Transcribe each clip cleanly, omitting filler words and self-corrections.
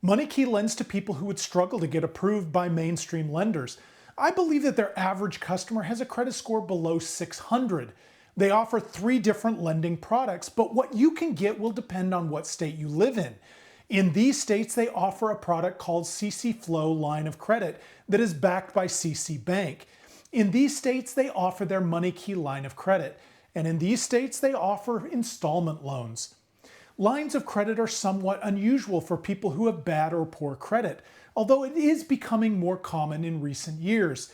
MoneyKey lends to people who would struggle to get approved by mainstream lenders. I believe that their average customer has a credit score below 600. They offer 3 different lending products, but what you can get will depend on what state you live in. In these states, they offer a product called CC Flow Line of Credit that is backed by CC Bank. In these states, they offer their MoneyKey line of credit. And in these states, they offer installment loans. Lines of credit are somewhat unusual for people who have bad or poor credit, although it is becoming more common in recent years.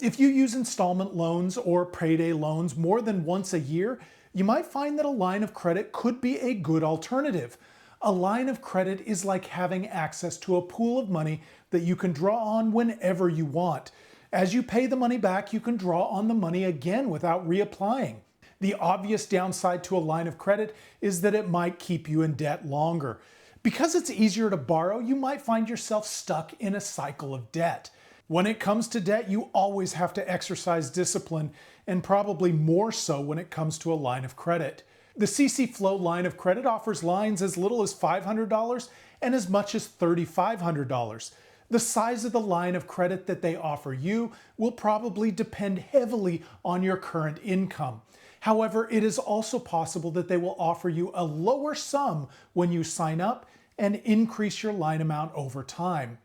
If you use installment loans or payday loans more than once a year, you might find that a line of credit could be a good alternative. A line of credit is like having access to a pool of money that you can draw on whenever you want. As you pay the money back, you can draw on the money again without reapplying. The obvious downside to a line of credit is that it might keep you in debt longer. Because it's easier to borrow, you might find yourself stuck in a cycle of debt. When it comes to debt, you always have to exercise discipline, and probably more so when it comes to a line of credit. The CC Flow line of credit offers lines as little as $500 and as much as $3,500. The size of the line of credit that they offer you will probably depend heavily on your current income. However, it is also possible that they will offer you a lower sum when you sign up and increase your line amount over time.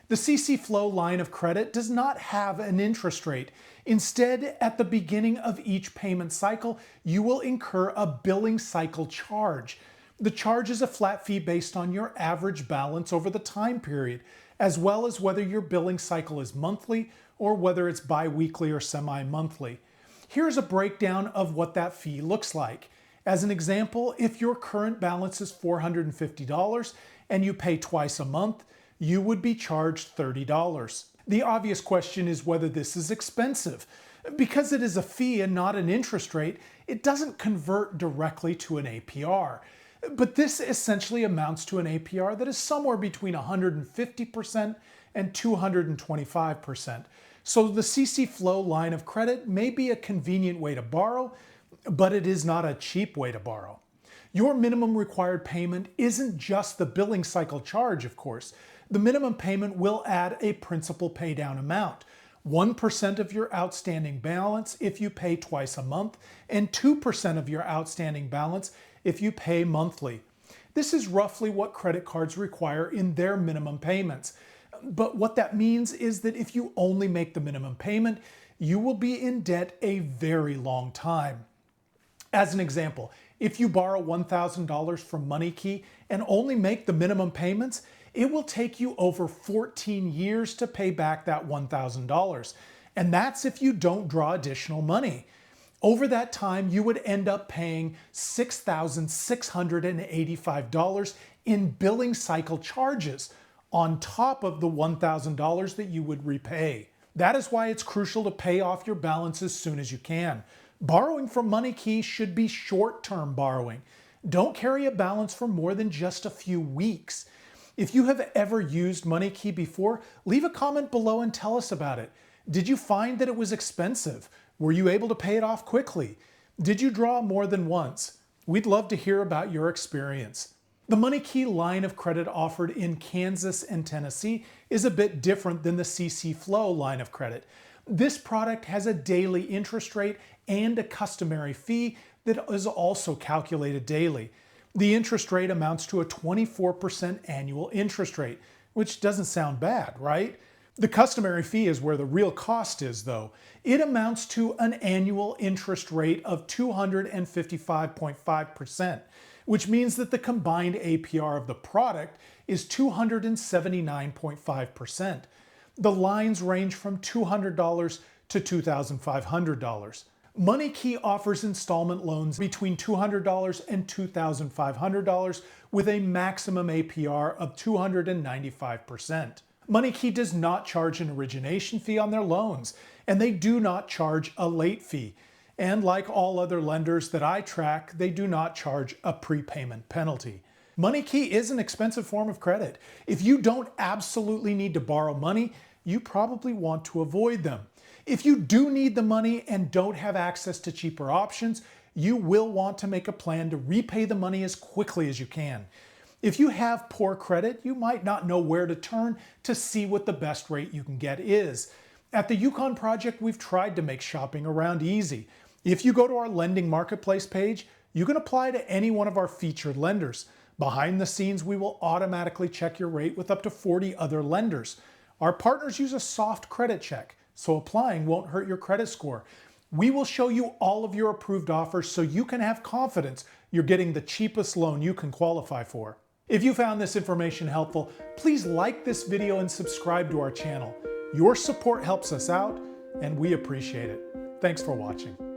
The CC Flow line of credit does not have an interest rate. Instead, at the beginning of each payment cycle, you will incur a billing cycle charge. The charge is a flat fee based on your average balance over the time period, as well as whether your billing cycle is monthly or whether it's bi-weekly or semi-monthly. Here's a breakdown of what that fee looks like. As an example, if your current balance is $450 and you pay twice a month, you would be charged $30. The obvious question is whether this is expensive. Because it is a fee and not an interest rate, it doesn't convert directly to an APR. But this essentially amounts to an APR that is somewhere between 150% and 225%. So the CC Flow line of credit may be a convenient way to borrow, but it is not a cheap way to borrow. Your minimum required payment isn't just the billing cycle charge, of course. The minimum payment will add a principal paydown amount, 1% of your outstanding balance if you pay twice a month, and 2% of your outstanding balance if you pay monthly. This is roughly what credit cards require in their minimum payments. But what that means is that if you only make the minimum payment, you will be in debt a very long time. As an example, if you borrow $1,000 from MoneyKey and only make the minimum payments, it will take you over 14 years to pay back that $1,000. And that's if you don't draw additional money. Over that time, you would end up paying $6,685 in billing cycle charges on top of the $1,000 that you would repay. That is why it's crucial to pay off your balance as soon as you can. Borrowing from MoneyKey should be short-term borrowing. Don't carry a balance for more than just a few weeks. If you have ever used MoneyKey before, leave a comment below and tell us about it. Did you find that it was expensive? Were you able to pay it off quickly? Did you draw more than once? We'd love to hear about your experience. The MoneyKey line of credit offered in Kansas and Tennessee is a bit different than the CC Flow line of credit. This product has a daily interest rate and a customary fee that is also calculated daily. The interest rate amounts to a 24% annual interest rate, which doesn't sound bad, right? The customary fee is where the real cost is, though. It amounts to an annual interest rate of 255.5%. which means that the combined APR of the product is 279.5%. The lines range from $200 to $2,500. MoneyKey offers installment loans between $200 and $2,500 with a maximum APR of 295%. MoneyKey does not charge an origination fee on their loans, and they do not charge a late fee. And like all other lenders that I track, they do not charge a prepayment penalty. MoneyKey is an expensive form of credit. If you don't absolutely need to borrow money, you probably want to avoid them. If you do need the money and don't have access to cheaper options, you will want to make a plan to repay the money as quickly as you can. If you have poor credit, you might not know where to turn to see what the best rate you can get is. At the Yukon project, we've tried to make shopping around easy. If you go to our lending marketplace page, you can apply to any one of our featured lenders. Behind the scenes, we will automatically check your rate with up to 40 other lenders. Our partners use a soft credit check, so applying won't hurt your credit score. We will show you all of your approved offers so you can have confidence you're getting the cheapest loan you can qualify for. If you found this information helpful, please like this video and subscribe to our channel. Your support helps us out, and we appreciate it. Thanks for watching.